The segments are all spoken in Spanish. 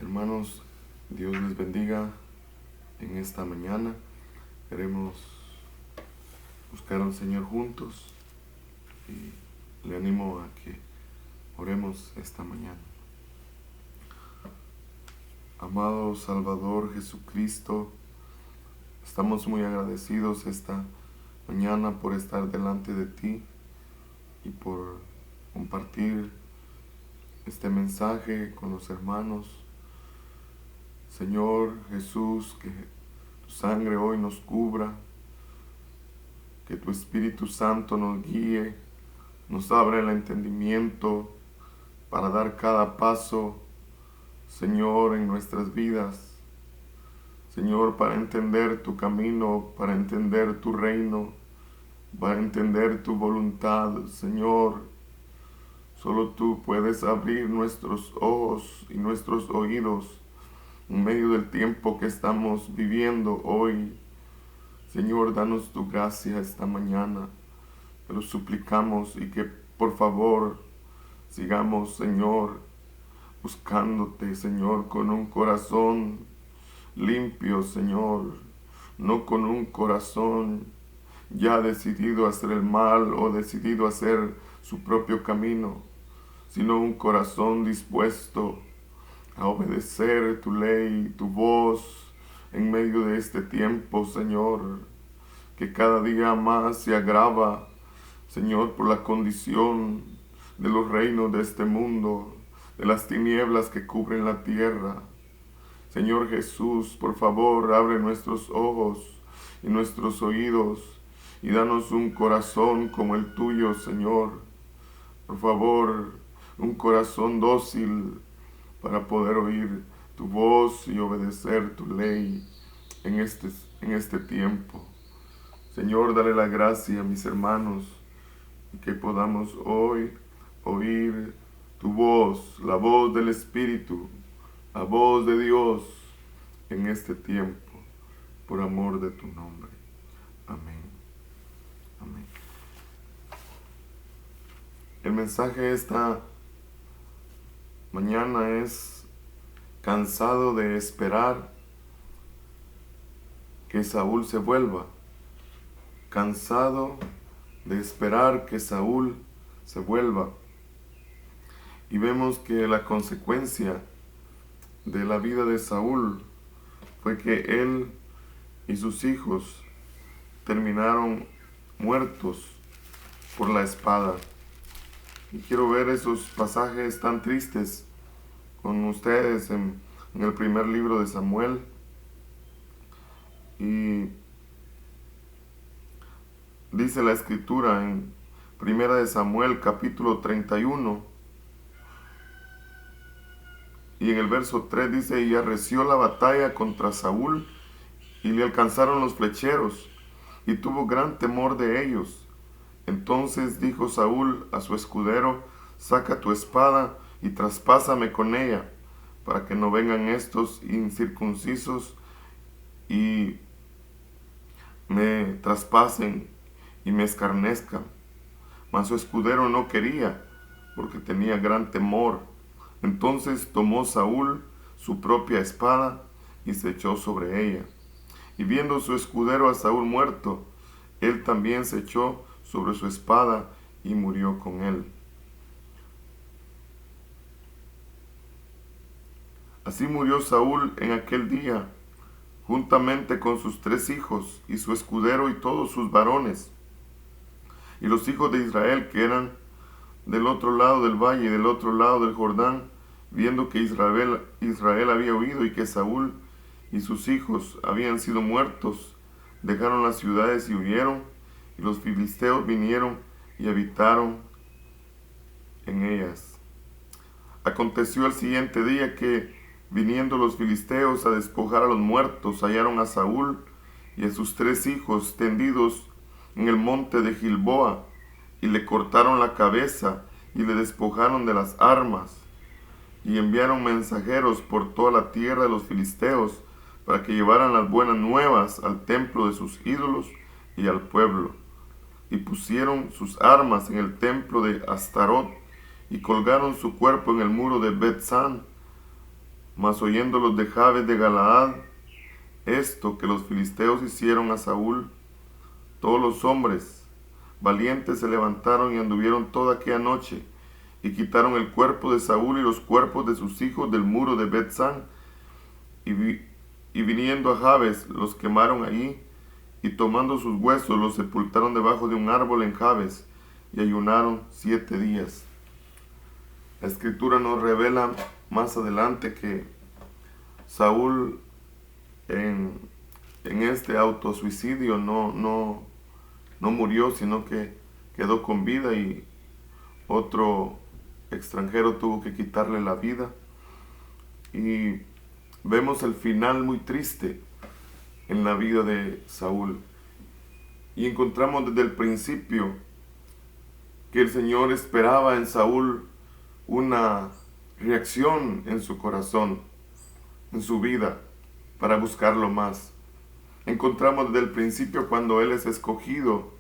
Hermanos, Dios les bendiga en esta mañana. Queremos buscar al Señor juntos y le animo a que oremos esta mañana. Amado Salvador Jesucristo, estamos muy agradecidos esta mañana por estar delante de ti y por compartir este mensaje con los hermanos. Señor Jesús, que tu sangre hoy nos cubra, que tu Espíritu Santo nos guíe, nos abra el entendimiento para dar cada paso, Señor, en nuestras vidas. Señor, para entender tu camino, para entender tu reino, para entender tu voluntad, Señor. Solo tú puedes abrir nuestros ojos y nuestros oídos en medio del tiempo que estamos viviendo hoy. Señor, danos tu gracia esta mañana. Te lo suplicamos y que por favor sigamos, Señor, buscándote, Señor, con un corazón limpio, Señor, no con un corazón ya decidido a hacer el mal o decidido a hacer su propio camino, sino un corazón dispuesto a obedecer tu ley, tu voz en medio de este tiempo, Señor, que cada día más se agrava, Señor, por la condición de los reinos de este mundo, de las tinieblas que cubren la tierra. Señor Jesús, por favor, abre nuestros ojos y nuestros oídos y danos un corazón como el tuyo, Señor. Por favor, un corazón dócil para poder oír tu voz y obedecer tu ley en este tiempo. Señor, dale la gracia a mis hermanos y que podamos hoy oír tu voz, la voz del Espíritu, la voz de Dios en este tiempo, por amor de tu nombre. Amén. Amén. El mensaje esta mañana es: cansado de esperar que Saúl se vuelva. Cansado de esperar que Saúl se vuelva. Y vemos que la consecuencia de la vida de Saúl fue que él y sus hijos terminaron muertos por la espada. Y quiero ver esos pasajes tan tristes con ustedes en el primer libro de Samuel. Y dice la escritura en primera de Samuel capítulo 31. Y en el verso 3 dice: y arreció la batalla contra Saúl, y le alcanzaron los flecheros, y tuvo gran temor de ellos. Entonces dijo Saúl a su escudero: saca tu espada y traspásame con ella, para que no vengan estos incircuncisos y me traspasen y me escarnezcan. Mas su escudero no quería, porque tenía gran temor. Entonces tomó Saúl su propia espada y se echó sobre ella. Y viendo su escudero a Saúl muerto, él también se echó sobre su espada y murió con él. Así murió Saúl en aquel día, juntamente con sus 3 hijos y su escudero y todos sus varones. Y los hijos de Israel, que eran del otro lado del valle y del otro lado del Jordán, viendo que Israel había huido y que Saúl y sus hijos habían sido muertos, dejaron las ciudades y huyeron, y los filisteos vinieron y habitaron en ellas. Aconteció el siguiente día que, viniendo los filisteos a despojar a los muertos, hallaron a Saúl y a sus 3 hijos tendidos en el monte de Gilboa, y le cortaron la cabeza y le despojaron de las armas, y enviaron mensajeros por toda la tierra de los filisteos para que llevaran las buenas nuevas al templo de sus ídolos y al pueblo. Y pusieron sus armas en el templo de Astarot, y colgaron su cuerpo en el muro de Bet-San, Mas oyendo los de Jabes de Galaad esto que los filisteos hicieron a Saúl, todos los hombres valientes se levantaron y anduvieron toda aquella noche, y quitaron el cuerpo de Saúl y los cuerpos de sus hijos del muro de Bet-san, y viniendo a Jabes los quemaron allí, y tomando sus huesos los sepultaron debajo de un árbol en Jabes, y ayunaron 7 días. La escritura nos revela más adelante que Saúl en este autosuicidio no murió, sino que quedó con vida y otro extranjero tuvo que quitarle la vida. Y vemos el final muy triste en la vida de Saúl. Y encontramos desde el principio que el Señor esperaba en Saúl una reacción en su corazón, en su vida, para buscarlo más. Encontramos desde el principio cuando él es escogido,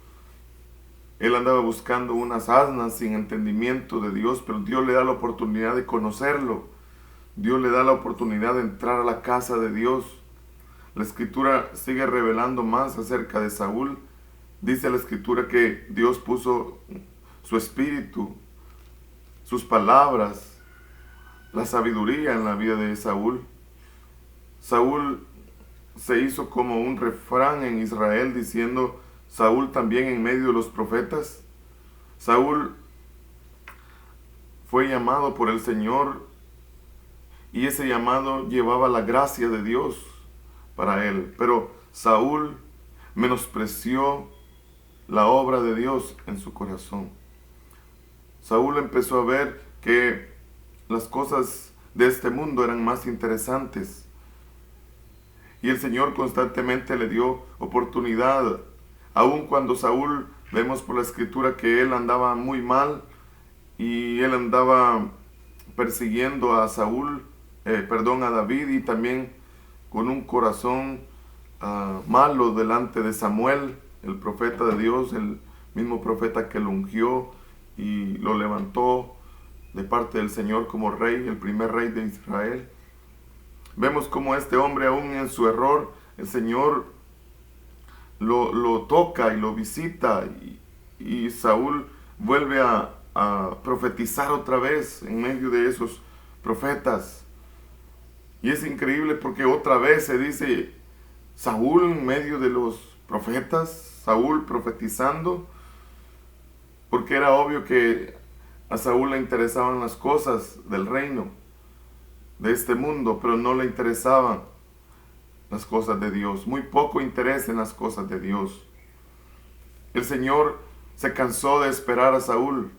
él andaba buscando unas asnas sin entendimiento de Dios, pero Dios le da la oportunidad de conocerlo. Dios le da la oportunidad de entrar a la casa de Dios. La escritura sigue revelando más acerca de Saúl. Dice la escritura que Dios puso su espíritu, sus palabras, la sabiduría en la vida de Saúl. Saúl se hizo como un refrán en Israel diciendo, Saúl también en medio de los profetas. Saúl fue llamado por el Señor y ese llamado llevaba la gracia de Dios para él. Pero Saúl menospreció la obra de Dios en su corazón. Saúl empezó a ver que las cosas de este mundo eran más interesantes. Y el Señor constantemente le dio oportunidad. Aun cuando Saúl, vemos por la escritura que él andaba muy mal y él andaba persiguiendo a a David, y también con un corazón malo delante de Samuel, el profeta de Dios, el mismo profeta que lo ungió y lo levantó de parte del Señor como rey, el primer rey de Israel. Vemos como este hombre, aún en su error, el Señor lo toca y lo visita, y Saúl vuelve a profetizar otra vez en medio de esos profetas. Y es increíble porque otra vez se dice Saúl en medio de los profetas, Saúl profetizando, porque era obvio que a Saúl le interesaban las cosas del reino, de este mundo, pero no le interesaban las cosas de Dios. Muy poco interés en las cosas de Dios. El Señor se cansó de esperar a Saúl.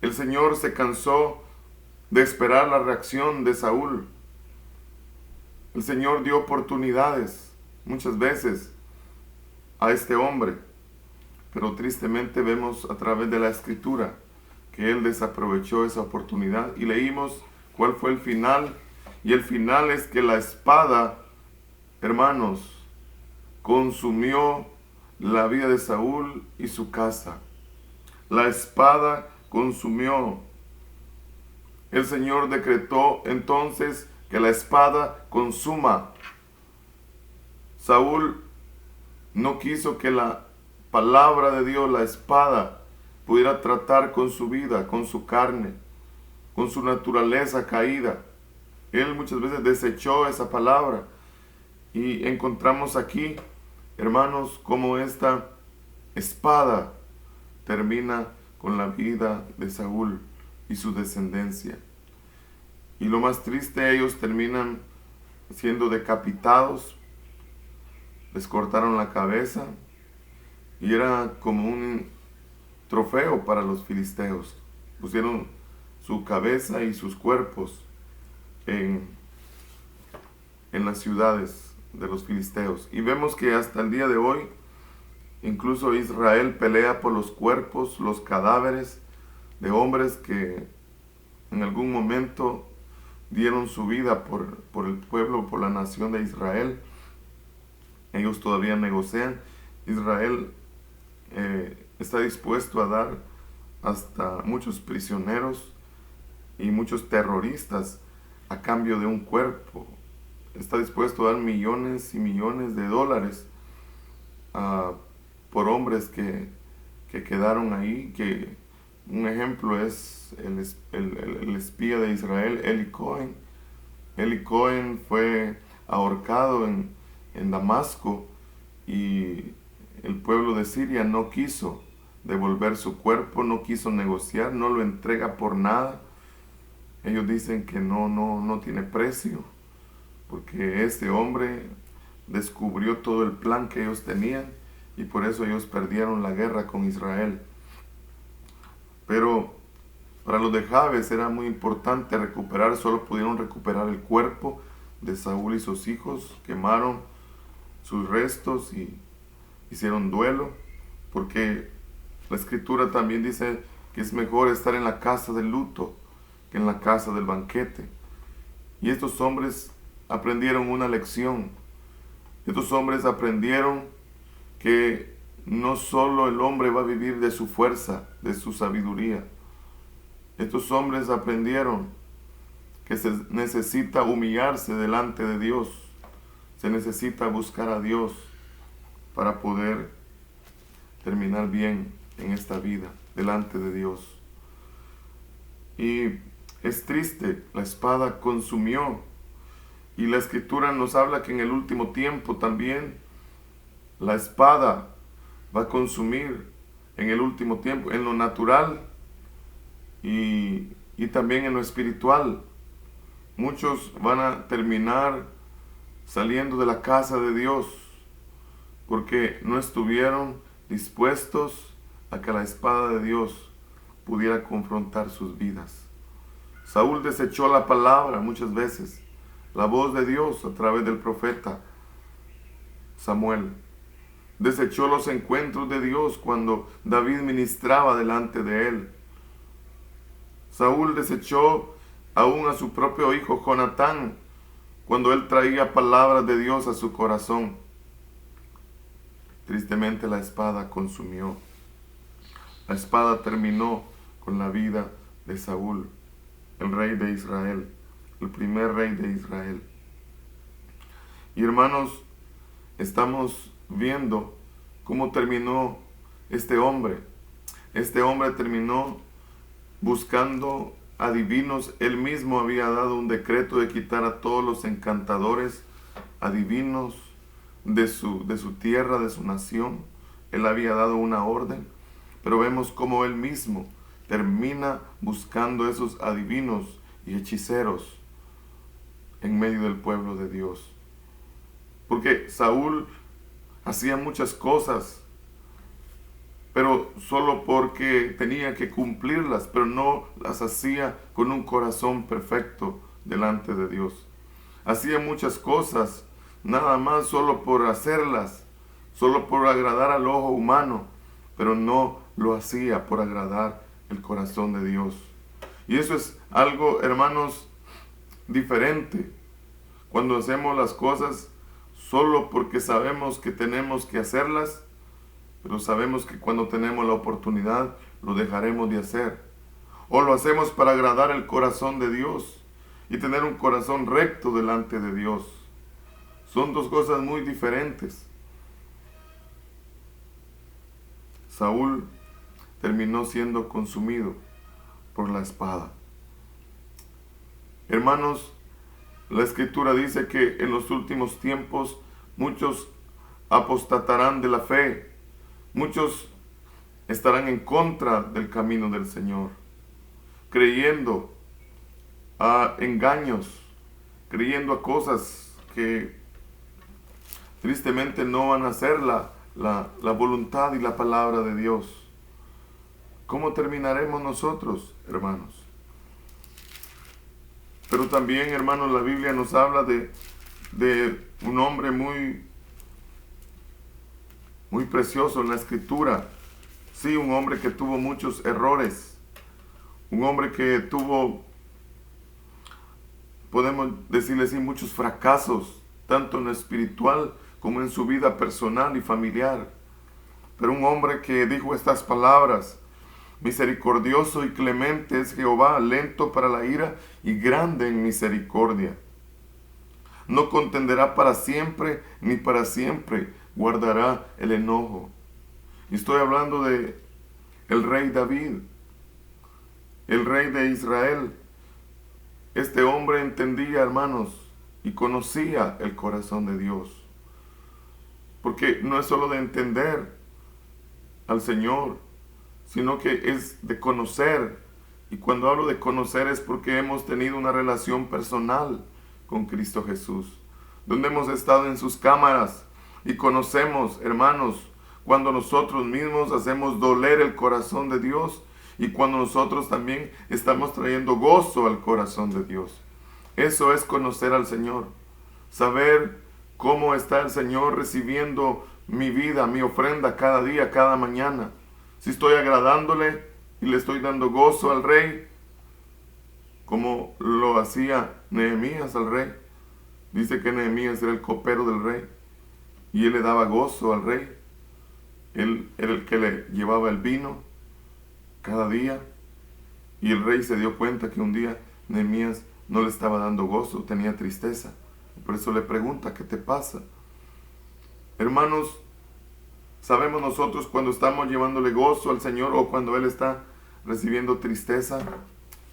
El Señor se cansó de esperar la reacción de Saúl. El Señor dio oportunidades muchas veces a este hombre, pero tristemente vemos a través de la escritura que él desaprovechó esa oportunidad, y leímos cuál fue el final. Y el final es que la espada, hermanos, consumió la vida de Saúl y su casa. La espada consumió. El Señor decretó entonces que la espada consuma. Saúl no quiso que la palabra de Dios, la espada, pudiera tratar con su vida, con su carne, con su naturaleza caída. Él muchas veces desechó esa palabra. Y encontramos aquí, hermanos, cómo esta espada termina con la vida de Saúl y su descendencia. Y lo más triste, ellos terminan siendo decapitados. Les cortaron la cabeza y era como un trofeo para los filisteos. Pusieron su cabeza y sus cuerpos en las ciudades de los filisteos. Y vemos que hasta el día de hoy, incluso Israel pelea por los cuerpos, los cadáveres de hombres que en algún momento dieron su vida por el pueblo, por la nación de Israel. Ellos todavía negocian. Israel está dispuesto a dar hasta muchos prisioneros y muchos terroristas a cambio de un cuerpo. Está dispuesto a dar millones y millones de dólares por hombres que quedaron ahí, que un ejemplo es el espía de Israel, Eli Cohen. Eli Cohen fue ahorcado en Damasco y el pueblo de Siria no quiso devolver su cuerpo, no quiso negociar, no lo entrega por nada. Ellos dicen que no tiene precio, porque este hombre descubrió todo el plan que ellos tenían y por eso ellos perdieron la guerra con Israel. Pero para los de Jabes era muy importante recuperar, solo pudieron recuperar el cuerpo de Saúl y sus hijos, quemaron sus restos y hicieron duelo, porque la escritura también dice que es mejor estar en la casa del luto que en la casa del banquete. Y estos hombres aprendieron una lección. Estos hombres aprendieron que no solo el hombre va a vivir de su fuerza, de su sabiduría. Estos hombres aprendieron que se necesita humillarse delante de Dios. Se necesita buscar a Dios para poder terminar bien en esta vida delante de Dios. Y es triste, la espada consumió. Y la escritura nos habla que en el último tiempo también la espada va a consumir en el último tiempo, en lo natural y también en lo espiritual. Muchos van a terminar saliendo de la casa de Dios porque no estuvieron dispuestos a que la espada de Dios pudiera confrontar sus vidas. Saúl desechó la palabra muchas veces, la voz de Dios a través del profeta Samuel. Desechó los encuentros de Dios cuando David ministraba delante de él. Saúl desechó aún a su propio hijo Jonatán cuando él traía palabras de Dios a su corazón. Tristemente la espada consumió. La espada terminó con la vida de Saúl, el rey de Israel, el primer rey de Israel. Y hermanos, estamos viendo cómo terminó este hombre. Este hombre terminó buscando adivinos. Él mismo había dado un decreto de quitar a todos los encantadores, adivinos de su tierra, de su nación. Él había dado una orden, pero vemos cómo él mismo termina buscando esos adivinos y hechiceros en medio del pueblo de Dios. Porque Saúl hacía muchas cosas, pero solo porque tenía que cumplirlas, pero no las hacía con un corazón perfecto delante de Dios. Hacía muchas cosas, nada más solo por hacerlas, solo por agradar al ojo humano, pero no lo hacía por agradar el corazón de Dios. Y eso es algo, hermanos, diferente. Cuando hacemos las cosas solo porque sabemos que tenemos que hacerlas, pero sabemos que cuando tenemos la oportunidad lo dejaremos de hacer. O lo hacemos para agradar el corazón de Dios y tener un corazón recto delante de Dios. Son dos cosas muy diferentes. Saúl terminó siendo consumido por la espada. Hermanos, la escritura dice que en los últimos tiempos muchos apostatarán de la fe. Muchos estarán en contra del camino del Señor, creyendo a engaños, creyendo a cosas que tristemente no van a ser la voluntad y la palabra de Dios. ¿Cómo terminaremos nosotros, hermanos? Pero también, hermanos, la Biblia nos habla de un hombre muy precioso en la escritura. Sí, un hombre que tuvo muchos errores. Un hombre que tuvo, podemos decirle así, muchos fracasos, tanto en lo espiritual como en su vida personal y familiar. Pero un hombre que dijo estas palabras: Misericordioso y clemente es Jehová, lento para la ira y grande en misericordia. No contenderá para siempre, ni para siempre guardará el enojo. Y estoy hablando de el rey David, el rey de Israel. Este hombre entendía, hermanos, y conocía el corazón de Dios. Porque no es solo de entender al Señor, sino que es de conocer. Y cuando hablo de conocer es porque hemos tenido una relación personal con Cristo Jesús, donde hemos estado en sus cámaras y conocemos, hermanos, cuando nosotros mismos hacemos doler el corazón de Dios y cuando nosotros también estamos trayendo gozo al corazón de Dios. Eso es conocer al Señor, saber cómo está el Señor recibiendo mi vida, mi ofrenda cada día, cada mañana. Si estoy agradándole y le estoy dando gozo al Rey, como lo hacía Nehemías al Rey. Dice que Nehemías era el copero del Rey y él le daba gozo al Rey. Él era el que le llevaba el vino cada día y el Rey se dio cuenta que un día Nehemías no le estaba dando gozo, tenía tristeza. Por eso le pregunta, ¿qué te pasa? Hermanos, sabemos nosotros cuando estamos llevándole gozo al Señor o cuando Él está recibiendo tristeza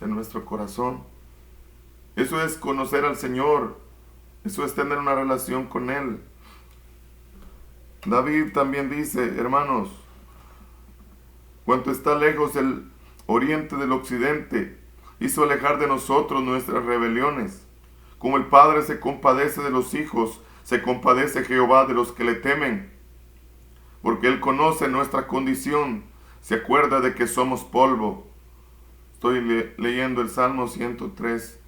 en nuestro corazón. Eso es conocer al Señor. Eso es tener una relación con Él. David también dice, hermanos, cuanto está lejos el oriente del occidente, hizo alejar de nosotros nuestras rebeliones. Como el Padre se compadece de los hijos, se compadece Jehová de los que le temen. Porque Él conoce nuestra condición, se acuerda de que somos polvo. Estoy leyendo el Salmo 103,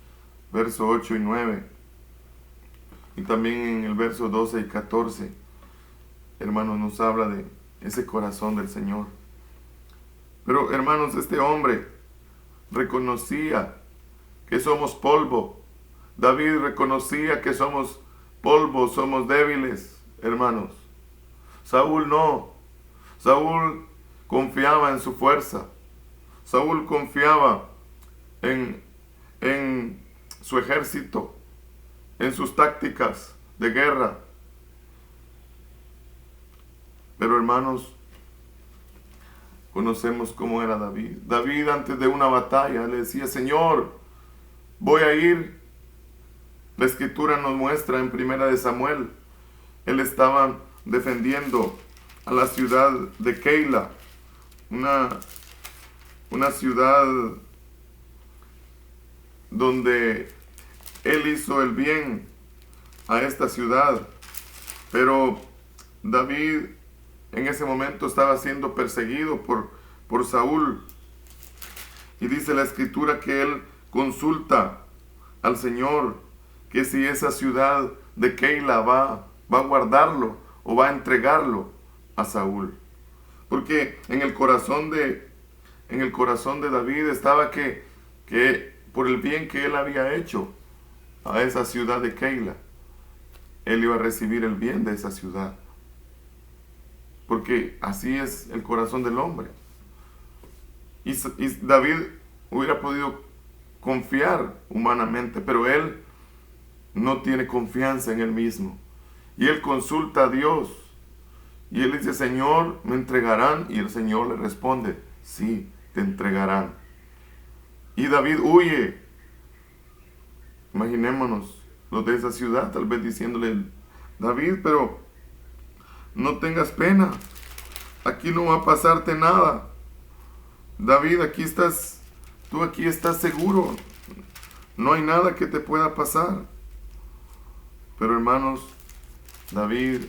verso 8 y 9. Y también en el verso 12 y 14, hermanos, nos habla de ese corazón del Señor. Pero, hermanos, este hombre reconocía que somos polvo. David reconocía que somos polvo, somos débiles, hermanos. Saúl no. Saúl confiaba en su fuerza. Saúl confiaba en su ejército, en sus tácticas de guerra. Pero, hermanos, conocemos cómo era David. David, antes de una batalla, le decía, Señor, voy a ir. La Escritura nos muestra en 1 Samuel, él estaba defendiendo a la ciudad de Keila, una ciudad donde él hizo el bien a esta ciudad, pero David en ese momento estaba siendo perseguido por Saúl, y dice la Escritura que él consulta al Señor que si esa ciudad de Keila va a guardarlo o va a entregarlo a Saúl, porque en el corazón de David estaba que por el bien que él había hecho a esa ciudad de Keila, él iba a recibir el bien de esa ciudad. Porque así es el corazón del hombre. Y David hubiera podido confiar humanamente, pero él no tiene confianza en él mismo. Y él consulta a Dios. Y él dice, Señor, ¿me entregarán? Y el Señor le responde, sí, te entregarán. Y David huye. Imaginémonos los de esa ciudad, tal vez diciéndole, David, pero no tengas pena, aquí no va a pasarte nada. David, tú aquí estás seguro, no hay nada que te pueda pasar. Pero, hermanos, David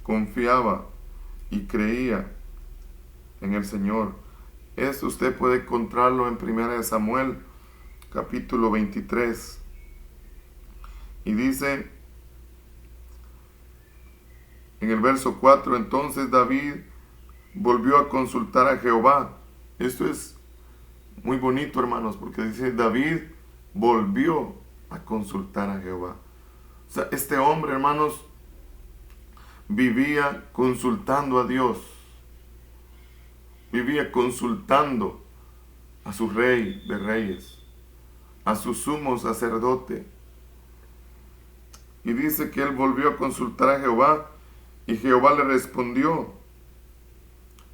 confiaba y creía en el Señor. Esto usted puede encontrarlo en 1 Samuel, capítulo 23. Y dice en el verso 4, entonces David volvió a consultar a Jehová. Esto es muy bonito, hermanos, porque dice David volvió a consultar a Jehová. O sea, este hombre, hermanos, vivía consultando a Dios. vivía consultando a su rey de reyes, a su sumo sacerdote. Y dice que él volvió a consultar a Jehová, y Jehová le respondió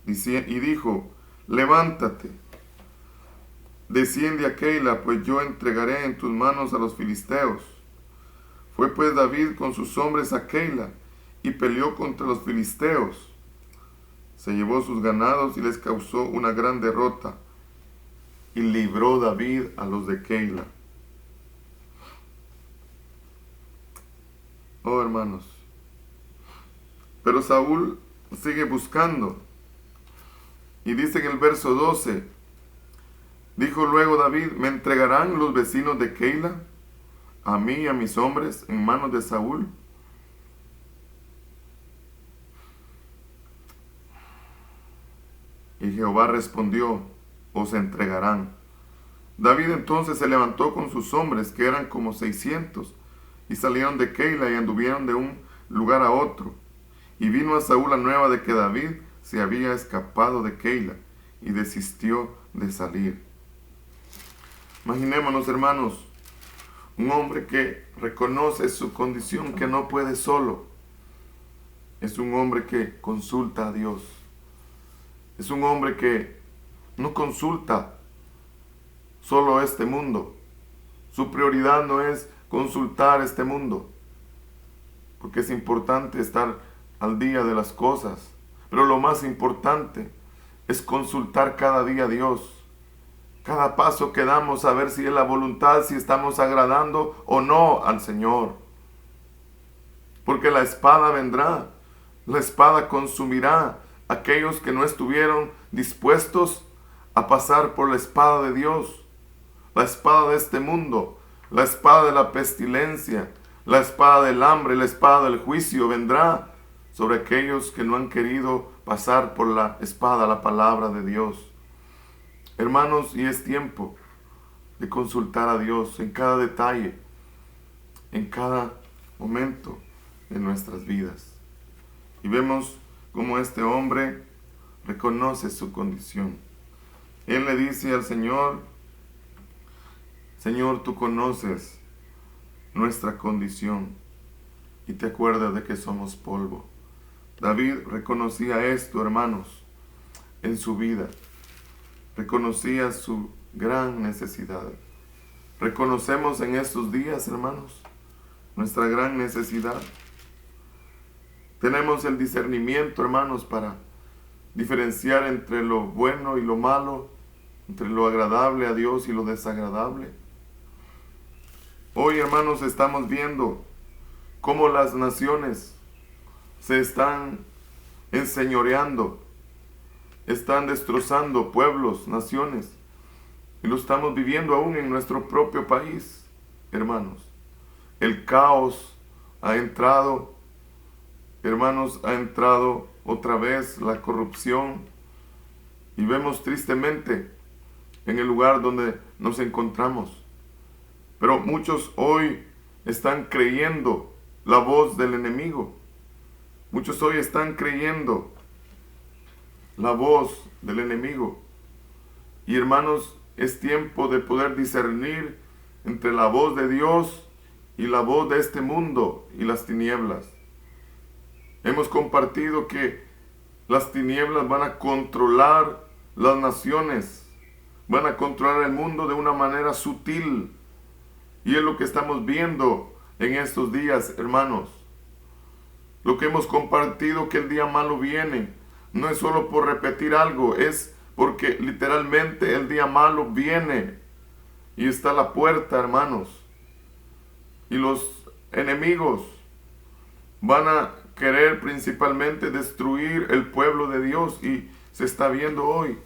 y dijo: levántate, desciende a Keila, pues yo entregaré en tus manos a los filisteos. Fue pues David con sus hombres a Keila, y peleó contra los filisteos. Se llevó sus ganados y les causó una gran derrota, y libró David a los de Keila. Oh, hermanos, pero Saúl sigue buscando. Y dice en el verso 12, dijo luego David: ¿me entregarán los vecinos de Keila a mí y a mis hombres en manos de Saúl? Y Jehová respondió: os entregarán. David entonces se levantó con sus hombres, que eran como 600, y salieron de Keila y anduvieron de un lugar a otro. Y vino a Saúl la nueva de que David se había escapado de Keila, y desistió de salir. Imaginémonos, hermanos, un hombre que reconoce su condición, que no puede solo. Es un hombre que consulta a Dios. Es un hombre que no consulta solo este mundo. Su prioridad no es consultar este mundo, porque es importante estar al día de las cosas, pero lo más importante es consultar cada día a Dios. Cada paso que damos, a ver si es la voluntad, si estamos agradando o no al Señor. Porque la espada vendrá, la espada consumirá a aquellos que no estuvieron dispuestos a pasar por la espada de Dios, la espada de este mundo, la espada de la pestilencia, la espada del hambre, la espada del juicio vendrá sobre aquellos que no han querido pasar por la espada, la palabra de Dios. Hermanos, y es tiempo de consultar a Dios en cada detalle, en cada momento de nuestras vidas. Y vemos cómo este hombre reconoce su condición. Él le dice al Señor: Señor, tú conoces nuestra condición y te acuerdas de que somos polvo. David reconocía esto, hermanos, en su vida. Reconocía su gran necesidad. Reconocemos en estos días, hermanos, nuestra gran necesidad. Tenemos el discernimiento, hermanos, para diferenciar entre lo bueno y lo malo, entre lo agradable a Dios y lo desagradable. Hoy, hermanos, estamos viendo cómo las naciones se están enseñoreando, están destrozando pueblos, naciones, y lo estamos viviendo aún en nuestro propio país, hermanos. El caos ha entrado, hermanos, ha entrado otra vez la corrupción, y vemos tristemente en el lugar donde nos encontramos. Pero muchos hoy están creyendo la voz del enemigo. Muchos hoy están creyendo la voz del enemigo. Y hermanos, es tiempo de poder discernir entre la voz de Dios y la voz de este mundo y las tinieblas. Hemos compartido que las tinieblas van a controlar las naciones, van a controlar el mundo de una manera sutil. Y es lo que estamos viendo en estos días, hermanos. Lo que hemos compartido, que el día malo viene, no es solo por repetir algo, es porque literalmente el día malo viene y está a la puerta, hermanos. Y los enemigos van a querer principalmente destruir el pueblo de Dios, y se está viendo hoy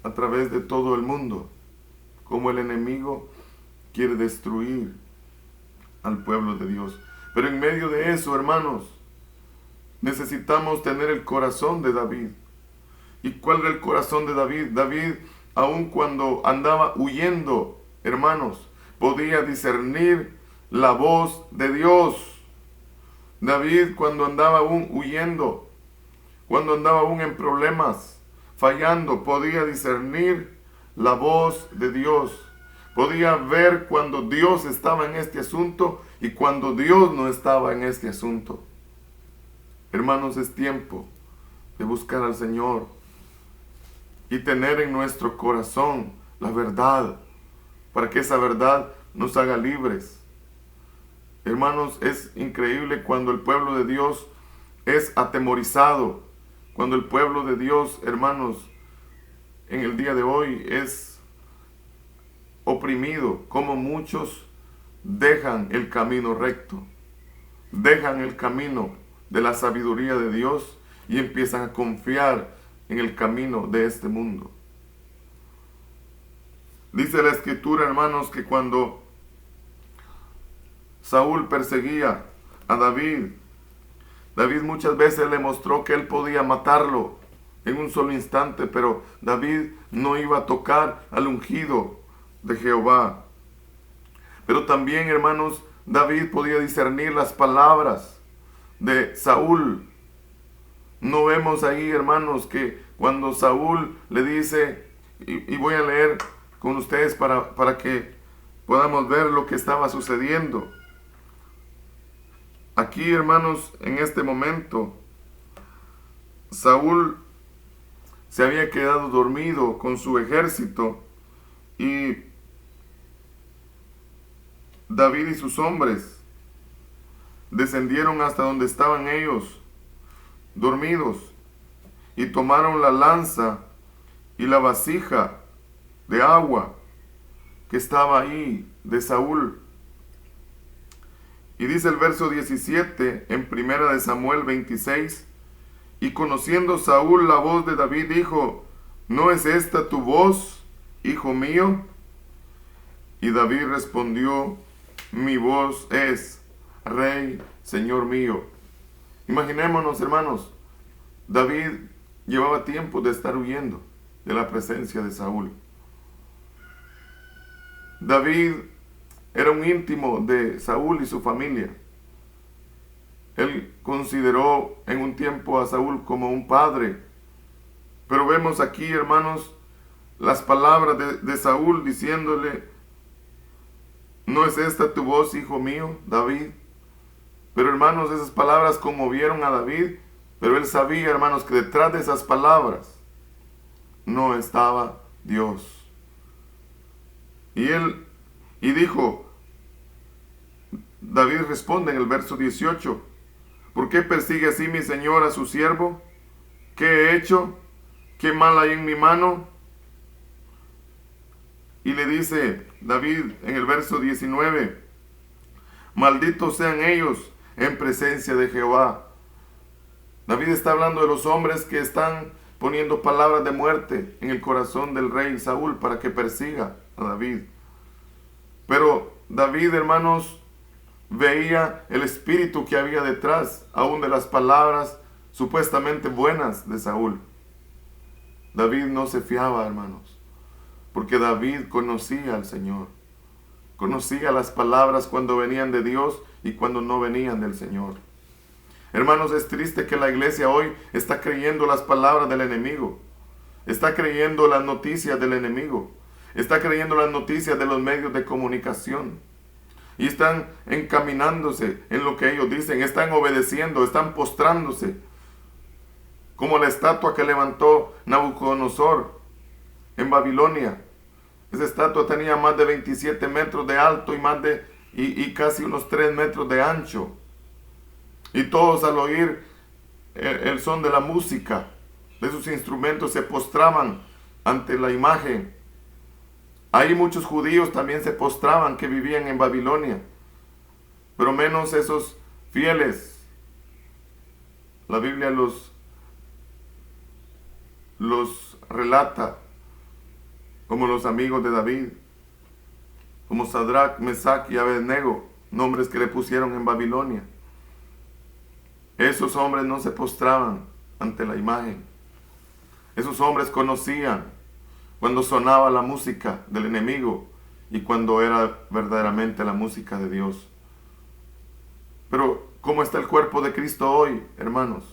a través de todo el mundo cómo el enemigo quiere destruir al pueblo de Dios. Pero en medio de eso, hermanos, necesitamos tener el corazón de David. ¿Y cuál era el corazón de David? David, aun cuando andaba huyendo, hermanos, podía discernir la voz de Dios. David, cuando andaba aún huyendo, cuando andaba aún en problemas, fallando, podía discernir la voz de Dios. Podía ver cuando Dios estaba en este asunto y cuando Dios no estaba en este asunto. Hermanos, es tiempo de buscar al Señor y tener en nuestro corazón la verdad, para que esa verdad nos haga libres. Hermanos, es increíble cuando el pueblo de Dios es atemorizado, cuando el pueblo de Dios, hermanos, en el día de hoy es oprimido, como muchos dejan el camino recto, dejan el camino de la sabiduría de Dios y empiezan a confiar en el camino de este mundo. Dice la Escritura, hermanos, que cuando Saúl perseguía a David, David muchas veces le mostró que él podía matarlo en un solo instante, pero David no iba a tocar al ungido de Jehová. Pero también, hermanos, David podía discernir las palabras de Saúl. No vemos ahí, hermanos, que cuando Saúl le dice, y voy a leer con ustedes para que podamos ver lo que estaba sucediendo. Aquí, hermanos, en este momento, Saúl se había quedado dormido con su ejército y David y sus hombres descendieron hasta donde estaban ellos dormidos y tomaron la lanza y la vasija de agua que estaba ahí de Saúl. Y dice el verso 17 en 1 Samuel 26, y conociendo Saúl la voz de David, dijo, ¿no es esta tu voz, hijo mío? Y David respondió, mi voz es, Rey, Señor mío. Imaginémonos, hermanos, David llevaba tiempo de estar huyendo de la presencia de Saúl. David era un íntimo de Saúl y su familia. Él consideró en un tiempo a Saúl como un padre. Pero vemos aquí, hermanos, las palabras de Saúl diciéndole, ¿no es esta tu voz, hijo mío, David? Pero, hermanos, esas palabras conmovieron a David, pero él sabía, hermanos, que detrás de esas palabras no estaba Dios. Y dijo, David responde en el verso 18, ¿por qué persigue así mi señor a su siervo? ¿Qué he hecho? ¿Qué mal hay en mi mano? Y le dice David en el verso 19, malditos sean ellos en presencia de Jehová. David está hablando de los hombres que están poniendo palabras de muerte en el corazón del rey Saúl para que persiga a David. Pero David, hermanos, veía el espíritu que había detrás, aún de las palabras supuestamente buenas de Saúl. David no se fiaba, hermanos, porque David conocía al Señor. Conocía las palabras cuando venían de Dios y cuando no venían del Señor. Hermanos, es triste que la iglesia hoy está creyendo las palabras del enemigo. Está creyendo las noticias del enemigo. Está creyendo las noticias de los medios de comunicación. Y están encaminándose en lo que ellos dicen. Están obedeciendo, están postrándose. Como la estatua que levantó Nabucodonosor en Babilonia. Esa estatua tenía más de 27 metros de alto y casi unos 3 metros de ancho. Y todos al oír el son de la música, de sus instrumentos, se postraban ante la imagen. Ahí muchos judíos también se postraban que vivían en Babilonia, pero menos esos fieles. La Biblia los relata como los amigos de David, como Sadrach, Mesach y Abednego, nombres que le pusieron en Babilonia. Esos hombres no se postraban ante la imagen. Esos hombres conocían cuando sonaba la música del enemigo y cuando era verdaderamente la música de Dios. Pero, ¿cómo está el cuerpo de Cristo hoy, hermanos?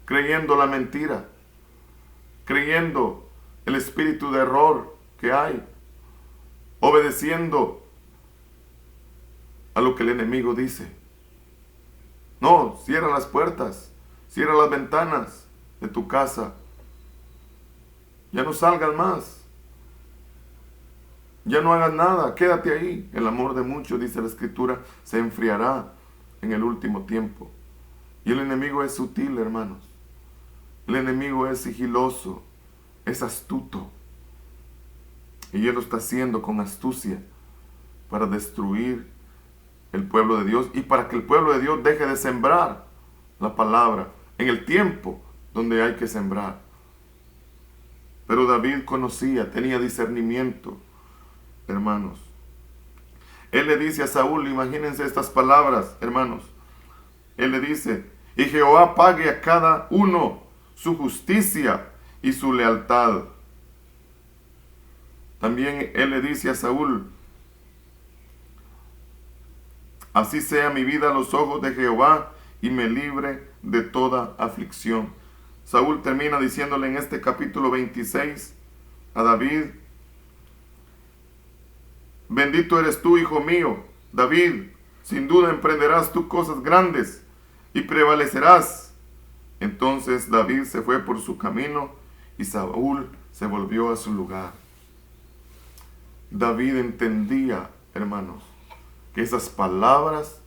Creyendo la mentira. creyendo el espíritu de error que hay, obedeciendo a lo que el enemigo dice. No, cierra las puertas, cierra las ventanas de tu casa. Ya no salgas más. Ya no hagas nada, quédate ahí. El amor de muchos, dice la Escritura, se enfriará en el último tiempo. Y el enemigo es sutil, hermanos. El enemigo es sigiloso, es astuto. Y él lo está haciendo con astucia para destruir el pueblo de Dios y para que el pueblo de Dios deje de sembrar la palabra en el tiempo donde hay que sembrar. Pero David conocía, tenía discernimiento, hermanos. Él le dice a Saúl, imagínense estas palabras, hermanos. Él le dice, y Jehová pague a cada uno su justicia y su lealtad. También él le dice a Saúl, así sea mi vida a los ojos de Jehová y me libre de toda aflicción. Saúl termina diciéndole en este capítulo 26 a David, bendito eres tú, hijo mío, David, sin duda emprenderás tú cosas grandes y prevalecerás. Entonces David se fue por su camino y Saúl se volvió a su lugar. David entendía, hermanos, que esas palabras,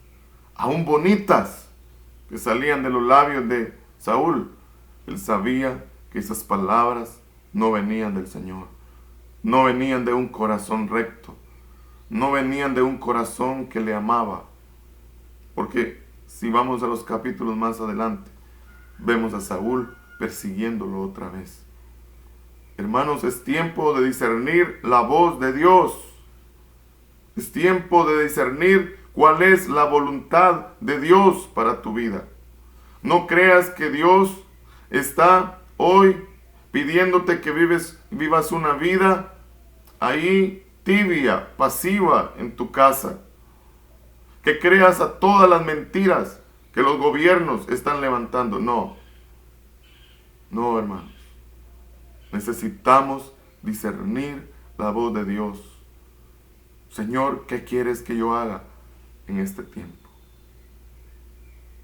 aún bonitas, que salían de los labios de Saúl, él sabía que esas palabras no venían del Señor, no venían de un corazón recto, no venían de un corazón que le amaba. Porque si vamos a los capítulos más adelante, vemos a Saúl persiguiéndolo otra vez. Hermanos, es tiempo de discernir la voz de Dios. Es tiempo de discernir cuál es la voluntad de Dios para tu vida. No creas que Dios está hoy pidiéndote que vivas una vida ahí tibia, pasiva en tu casa. Que creas a todas las mentiras que los gobiernos están levantando. No, hermanos. Necesitamos discernir la voz de Dios. Señor, ¿qué quieres que yo haga en este tiempo?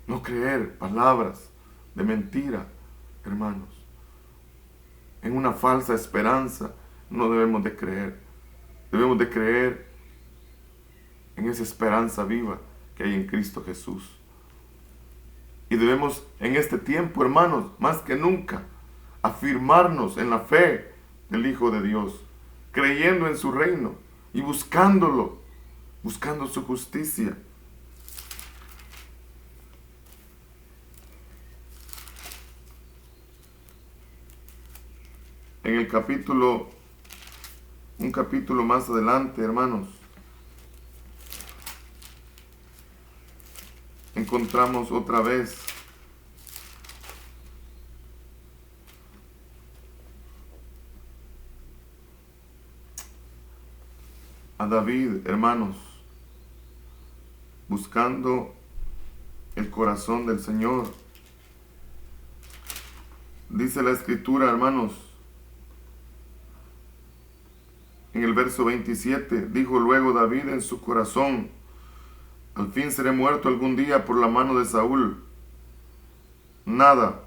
No creer palabras de mentira, hermanos. En una falsa esperanza no debemos de creer. Debemos de creer en esa esperanza viva que hay en Cristo Jesús. Y debemos en este tiempo, hermanos, más que nunca, afirmarnos en la fe del Hijo de Dios, creyendo en su reino y buscándolo, buscando su justicia. En el un capítulo más adelante, hermanos, encontramos otra vez a David, hermanos, buscando el corazón del Señor. Dice la Escritura, hermanos, en el verso 27, dijo luego David en su corazón, al fin seré muerto algún día por la mano de Saúl. Nada,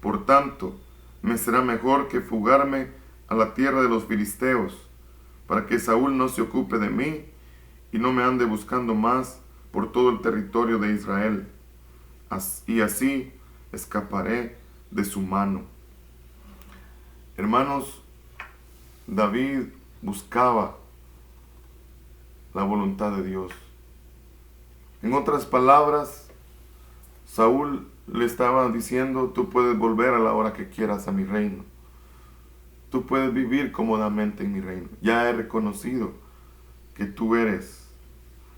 por tanto, me será mejor que fugarme a la tierra de los filisteos, para que Saúl no se ocupe de mí y no me ande buscando más por todo el territorio de Israel. Y así escaparé de su mano. Hermanos, David buscaba la voluntad de Dios. En otras palabras, Saúl le estaba diciendo, tú puedes volver a la hora que quieras a mi reino. Tú puedes vivir cómodamente en mi reino. Ya he reconocido que tú eres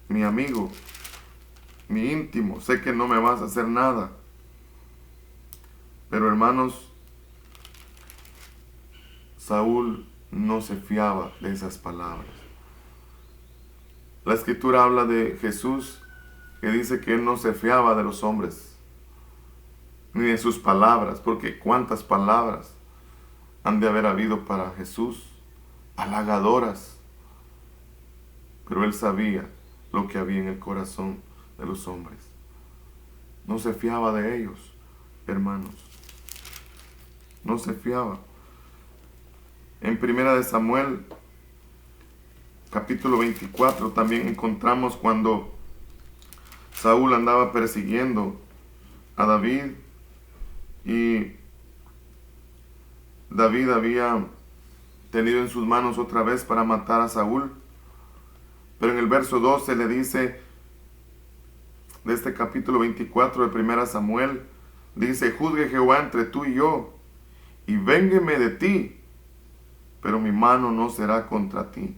mi amigo, mi íntimo. Sé que no me vas a hacer nada. Pero hermanos, Saúl no se fiaba de esas palabras. La Escritura habla de Jesús, que dice que él no se fiaba de los hombres, ni de sus palabras, porque cuántas palabras han de haber habido para Jesús, halagadoras. Pero él sabía lo que había en el corazón de los hombres. No se fiaba de ellos, hermanos. No se fiaba. En 1 de Samuel, capítulo 24, también encontramos cuando Saúl andaba persiguiendo a David y David había tenido en sus manos otra vez para matar a Saúl. Pero en el verso 12 le dice, de este capítulo 24 de 1 Samuel, dice: juzgue Jehová entre tú y yo, y véngueme de ti, pero mi mano no será contra ti.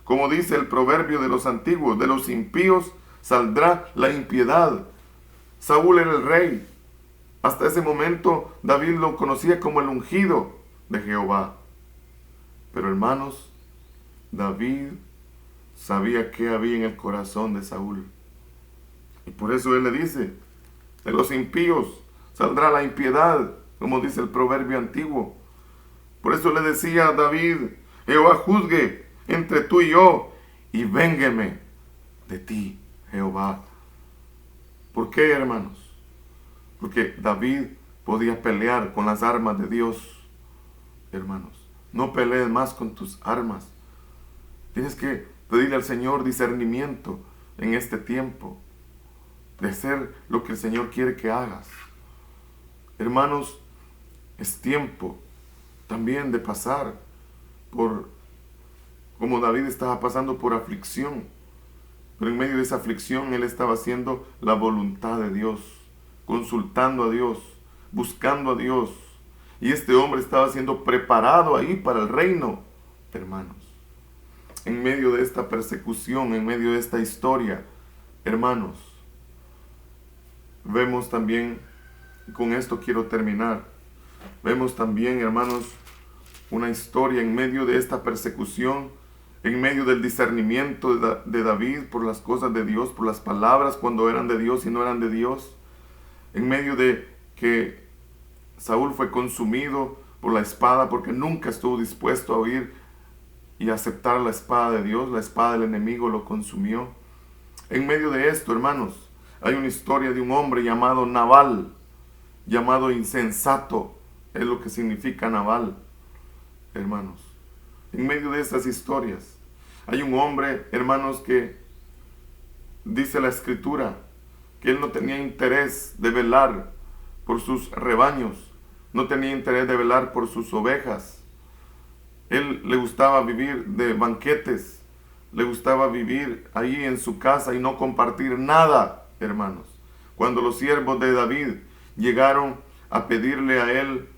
Como dice el proverbio de los antiguos, de los impíos saldrá la impiedad. Saúl era el rey. Hasta ese momento David lo conocía como el ungido de Jehová. Pero hermanos, David sabía qué había en el corazón de Saúl. Y por eso él le dice: de los impíos saldrá la impiedad, como dice el proverbio antiguo. Por eso le decía a David: Jehová juzgue entre tú y yo, y véngueme de ti, Jehová. ¿Por qué, hermanos? Porque David podía pelear con las armas de Dios. Hermanos, no pelees más con tus armas. Tienes que pedirle al Señor discernimiento en este tiempo, de hacer lo que el Señor quiere que hagas. Hermanos, es tiempo también de pasar por, como David estaba pasando por aflicción, pero en medio de esa aflicción él estaba haciendo la voluntad de Dios, consultando a Dios, buscando a Dios, y este hombre estaba siendo preparado ahí para el reino, hermanos. En medio de esta persecución, en medio de esta historia, hermanos, vemos también, y con esto quiero terminar, vemos también, hermanos, una historia en medio de esta persecución, en medio del discernimiento de David por las cosas de Dios, por las palabras cuando eran de Dios y no eran de Dios, en medio de que Saúl fue consumido por la espada porque nunca estuvo dispuesto a oír y aceptar la espada de Dios. La espada del enemigo lo consumió. En medio de esto, hermanos, hay una historia de un hombre llamado Nabal, llamado insensato, es lo que significa Nabal, hermanos. En medio de estas historias hay un hombre, hermanos, que dice la Escritura que él no tenía interés de velar por sus rebaños, no tenía interés de velar por sus ovejas. Él le gustaba vivir de banquetes, le gustaba vivir ahí en su casa y no compartir nada, hermanos. Cuando los siervos de David llegaron a pedirle a él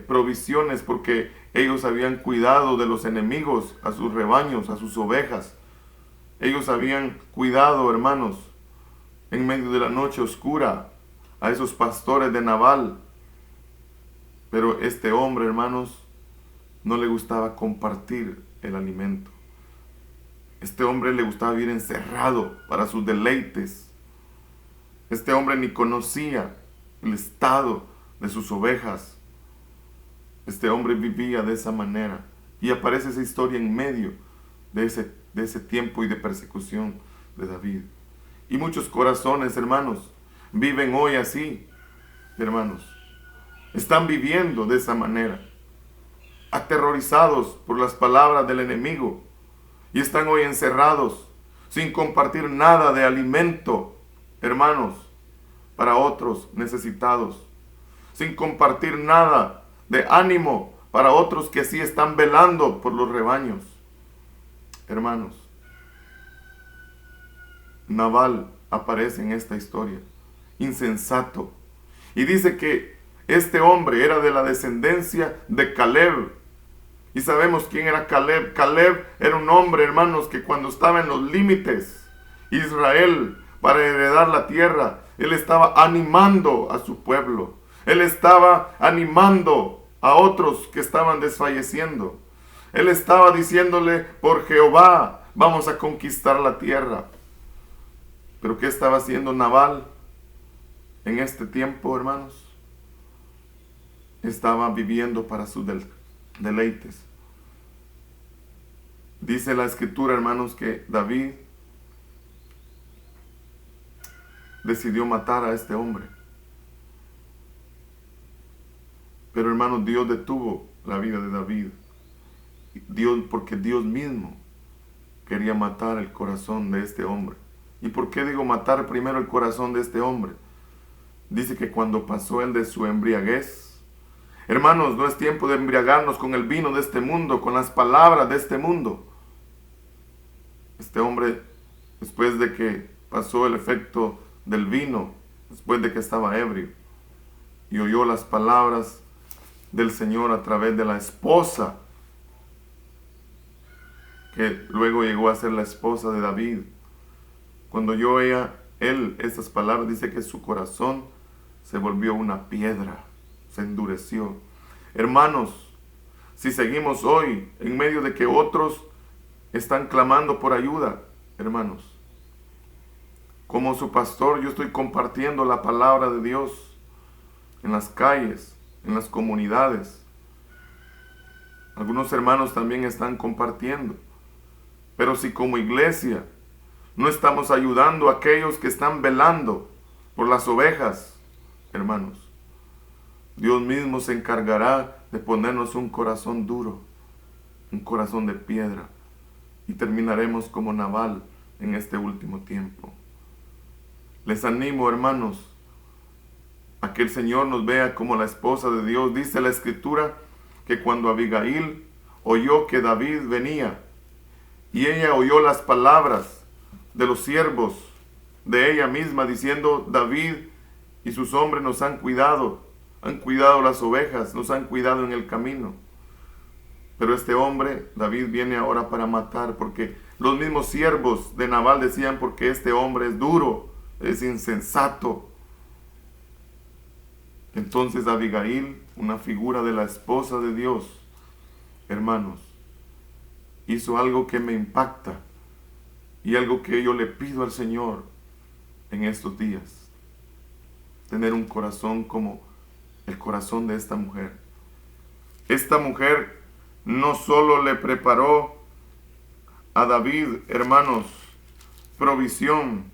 provisiones porque ellos habían cuidado de los enemigos, a sus rebaños, a sus ovejas. Ellos habían cuidado, hermanos, en medio de la noche oscura, a esos pastores de Nabal. Pero este hombre, hermanos, no le gustaba compartir el alimento. Este hombre le gustaba vivir encerrado para sus deleites. Este hombre ni conocía el estado de sus ovejas. Este hombre vivía de esa manera. Y aparece esa historia en medio de ese tiempo y de persecución de David. Y muchos corazones, hermanos, viven hoy así, hermanos. Están viviendo de esa manera, aterrorizados por las palabras del enemigo. Y están hoy encerrados, sin compartir nada de alimento, hermanos, para otros necesitados. Sin compartir nada de ánimo para otros que sí están velando por los rebaños. Hermanos, Nabal aparece en esta historia, insensato. Y dice que este hombre era de la descendencia de Caleb. Y sabemos quién era Caleb. Caleb era un hombre, hermanos, que cuando estaba en los límites Israel para heredar la tierra, él estaba animando a su pueblo. Él estaba animando a otros que estaban desfalleciendo. Él estaba diciéndole: por Jehová vamos a conquistar la tierra. Pero ¿qué estaba haciendo Nabal en este tiempo, hermanos? estaba viviendo para sus deleites. Dice la escritura, hermanos, que David decidió matar a este hombre. Pero, hermanos, Dios detuvo la vida de David. Porque Dios mismo quería matar el corazón de este hombre. ¿Y por qué digo matar primero el corazón de este hombre? Dice que cuando pasó él de su embriaguez, hermanos, no es tiempo de embriagarnos con el vino de este mundo, con las palabras de este mundo. Este hombre, después de que pasó el efecto del vino, después de que estaba ebrio, y oyó las palabras del Señor a través de la esposa, que luego llegó a ser la esposa de David. Cuando oyó él estas palabras, dice que su corazón se volvió una piedra, se endureció. Hermanos, si seguimos hoy en medio de que otros están clamando por ayuda, hermanos, como su pastor, yo estoy compartiendo la palabra de Dios en las calles, en las comunidades. Algunos hermanos también están compartiendo. Pero si como iglesia no estamos ayudando a aquellos que están velando por las ovejas, hermanos, Dios mismo se encargará de ponernos un corazón duro, un corazón de piedra, y terminaremos como Nabal en este último tiempo. Les animo, hermanos, a que el Señor nos vea como la esposa de Dios. Dice la Escritura que cuando Abigail oyó que David venía, y ella oyó las palabras de los siervos de ella misma, diciendo: David y sus hombres nos han cuidado las ovejas, nos han cuidado en el camino. Pero este hombre, David, viene ahora para matar, porque los mismos siervos de Nabal decían: porque este hombre es duro, es insensato. Entonces Abigail, una figura de la esposa de Dios, hermanos, hizo algo que me impacta y algo que yo le pido al Señor en estos días: tener un corazón como el corazón de esta mujer. Esta mujer no solo le preparó a David, hermanos, provisión.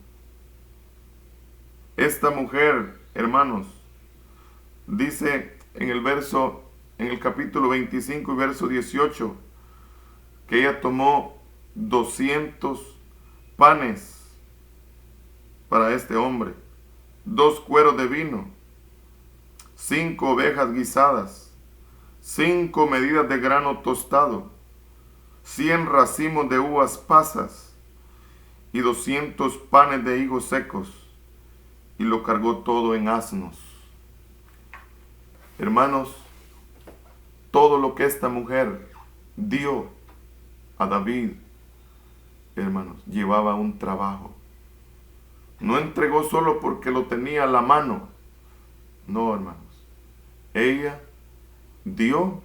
Esta mujer, hermanos, dice en el capítulo 25 y verso 18, que ella tomó 200 panes para este hombre, 2 cueros de vino, 5 ovejas guisadas, 5 medidas de grano tostado, 100 racimos de uvas pasas y 200 panes de higos secos, y lo cargó todo en asnos. Hermanos, todo lo que esta mujer dio a David, hermanos, llevaba un trabajo. No entregó solo porque lo tenía a la mano. No, hermanos. Ella dio,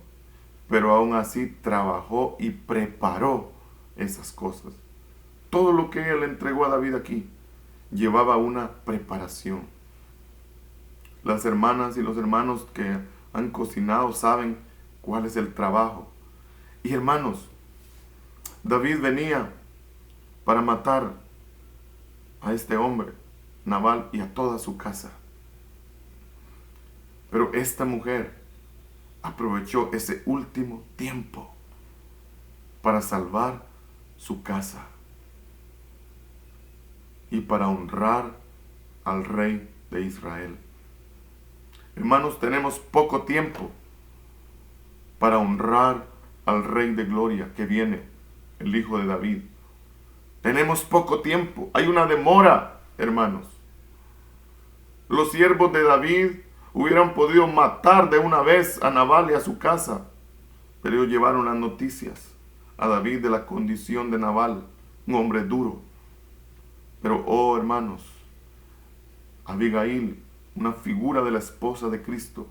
pero aún así trabajó y preparó esas cosas. Todo lo que ella le entregó a David aquí llevaba una preparación. Las hermanas y los hermanos que han cocinado saben cuál es el trabajo. Y hermanos, David venía para matar a este hombre, Nabal, y a toda su casa. Pero esta mujer aprovechó ese último tiempo para salvar su casa y para honrar al rey de Israel. Hermanos, tenemos poco tiempo para honrar al Rey de Gloria que viene, el Hijo de David. Tenemos poco tiempo, hay una demora, hermanos. Los siervos de David hubieran podido matar de una vez a Nabal y a su casa, pero ellos llevaron las noticias a David de la condición de Nabal, un hombre duro. Pero, oh hermanos, Abigail, una figura de la esposa de Cristo,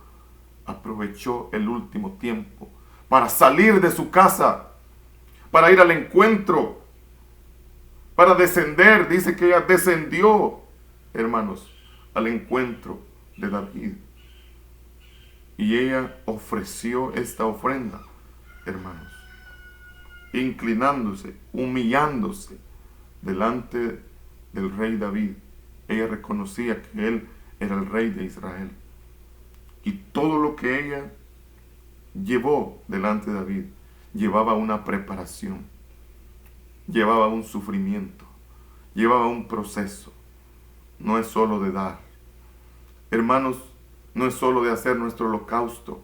aprovechó el último tiempo para salir de su casa, para ir al encuentro, para descender. Dice que ella descendió, hermanos, al encuentro de David. Y ella ofreció esta ofrenda, hermanos, inclinándose, humillándose delante del rey David. Ella reconocía que él era el rey de Israel. Y todo lo que ella llevó delante de David llevaba una preparación, llevaba un sufrimiento, llevaba un proceso. No es solo de dar. Hermanos, no es solo de hacer nuestro holocausto,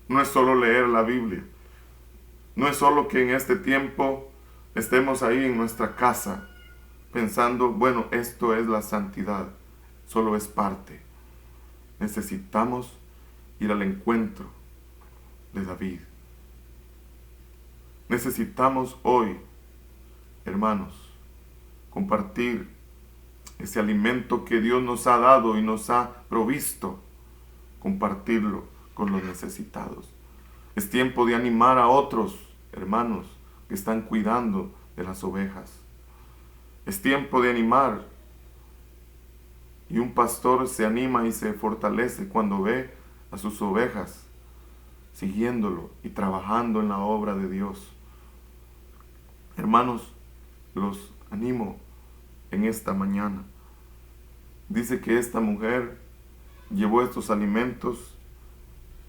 no es solo leer la Biblia, no es solo que en este tiempo estemos ahí en nuestra casa pensando, bueno, esto es la santidad, solo es parte. Necesitamos ir al encuentro de David. Necesitamos hoy, hermanos, compartir ese alimento que Dios nos ha dado y nos ha provisto, compartirlo con los necesitados. Es tiempo de animar a otros hermanos que están cuidando de las ovejas. Es tiempo de animar. Y un pastor se anima y se fortalece cuando ve a sus ovejas siguiéndolo y trabajando en la obra de Dios. Hermanos, los animo en esta mañana. Dice que esta mujer llevó estos alimentos,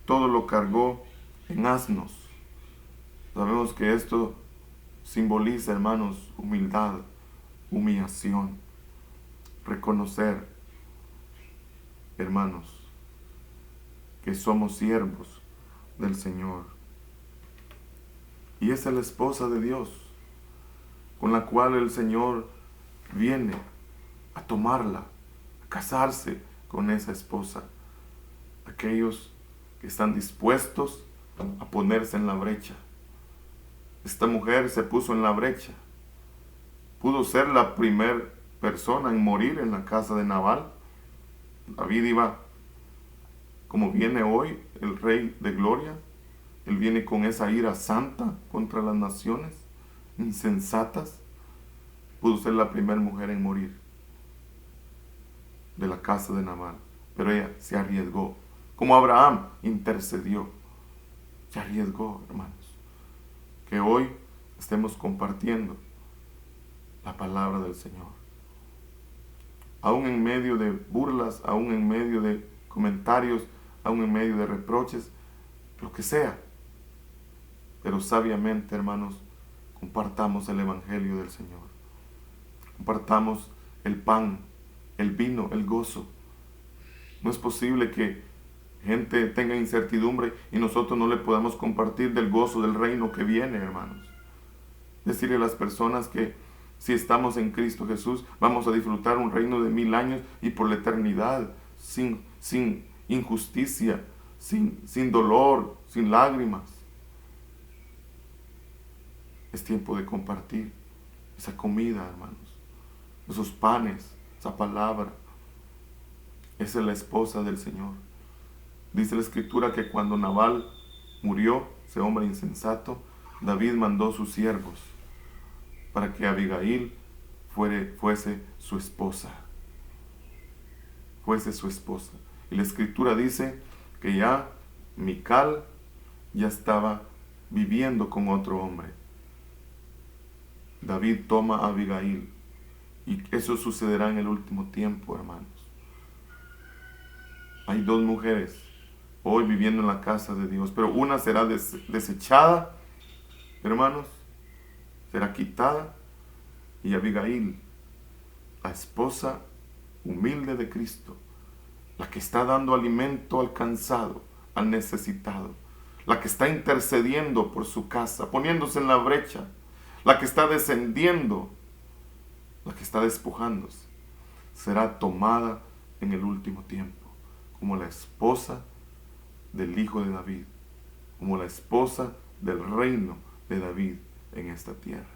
todo lo cargó en asnos. Sabemos que esto simboliza, hermanos, humildad, humillación, reconocer, hermanos, que somos siervos del Señor. Y esa es la esposa de Dios, con la cual el Señor viene a tomarla, a casarse con esa esposa. Aquellos que están dispuestos a ponerse en la brecha. Esta mujer se puso en la brecha. Pudo ser la primera persona en morir en la casa de Nabal. David iba, como viene hoy el Rey de Gloria, él viene con esa ira santa contra las naciones insensatas. Pudo ser la primera mujer en morir de la casa de Nabal, pero ella se arriesgó. Como Abraham intercedió, se arriesgó, hermanos. Que hoy estemos compartiendo la palabra del Señor. Aún en medio de burlas, aún en medio de comentarios, aún en medio de reproches, lo que sea. Pero sabiamente, hermanos, compartamos el Evangelio del Señor. Compartamos el pan, el vino, el gozo. No es posible que gente tenga incertidumbre y nosotros no le podamos compartir del gozo del reino que viene, hermanos. Decirle a las personas que si estamos en Cristo Jesús, vamos a disfrutar un reino de 1000 años y por la eternidad, sin injusticia, sin dolor, sin lágrimas. Es tiempo de compartir esa comida, hermanos, esos panes, esa palabra. Esa es la esposa del Señor. Dice la Escritura que cuando Nabal murió, ese hombre insensato, David mandó sus siervos para que Abigail fuese su esposa. Fuese su esposa. Y la Escritura dice que ya Mical ya estaba viviendo con otro hombre. David toma a Abigail. Y eso sucederá en el último tiempo, hermanos. Hay 2 mujeres hoy viviendo en la casa de Dios, pero una será desechada, hermanos, será quitada, y Abigail, la esposa humilde de Cristo, la que está dando alimento al cansado, al necesitado, la que está intercediendo por su casa, poniéndose en la brecha, la que está descendiendo, la que está despojándose, será tomada en el último tiempo como la esposa del Hijo de David, como la esposa del reino de David en esta tierra.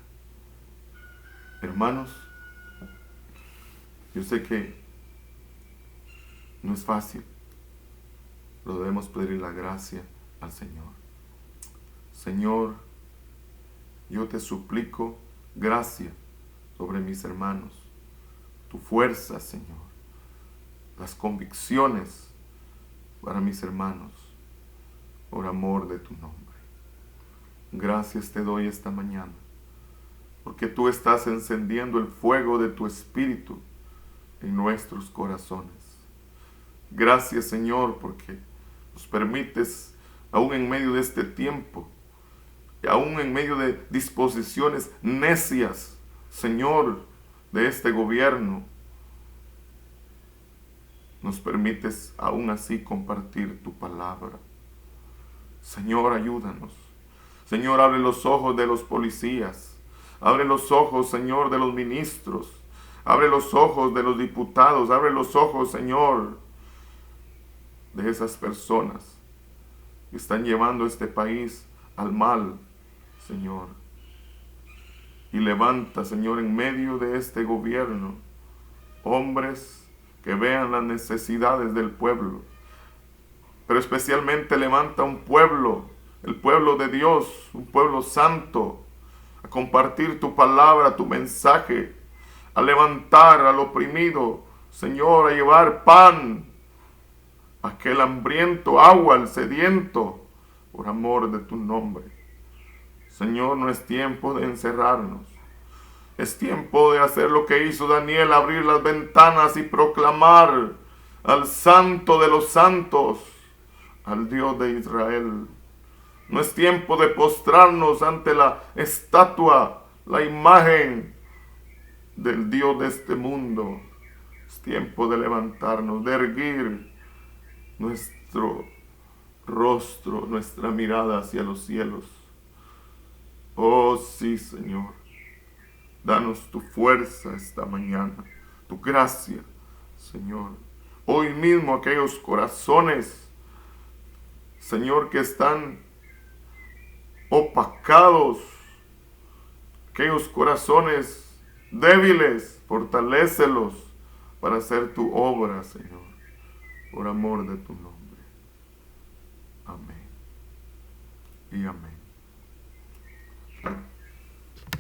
Hermanos, yo sé que no es fácil, pero debemos pedir la gracia al Señor. Señor, yo te suplico gracia sobre mis hermanos, tu fuerza, Señor, las convicciones para mis hermanos. por amor de tu nombre. Gracias te doy esta mañana, porque tú estás encendiendo el fuego de tu Espíritu en nuestros corazones. Gracias, Señor, porque nos permites, aún en medio de este tiempo, y aún en medio de disposiciones necias, Señor, de este gobierno, nos permites aún así compartir tu palabra. Señor, ayúdanos. Señor, abre los ojos de los policías. Abre los ojos, Señor, de los ministros. Abre los ojos de los diputados. Abre los ojos, Señor, de esas personas que están llevando este país al mal, Señor. Y levanta, Señor, en medio de este gobierno, hombres que vean las necesidades del pueblo. Pero especialmente levanta un pueblo, el pueblo de Dios, un pueblo santo, a compartir tu palabra, tu mensaje, a levantar al oprimido, Señor, a llevar pan a aquel hambriento, agua al sediento, por amor de tu nombre. Señor, no es tiempo de encerrarnos. Es tiempo de hacer lo que hizo Daniel, abrir las ventanas y proclamar al Santo de los Santos, al Dios de Israel. No es tiempo de postrarnos ante la estatua, la imagen del Dios de este mundo. Es tiempo de levantarnos, de erguir nuestro rostro, nuestra mirada hacia los cielos. Oh sí, Señor, danos tu fuerza esta mañana, tu gracia, Señor. Hoy mismo aquellos corazones, Señor, que están opacados, aquellos corazones débiles, fortalécelos para hacer tu obra, Señor, por amor de tu nombre. Amén y amén.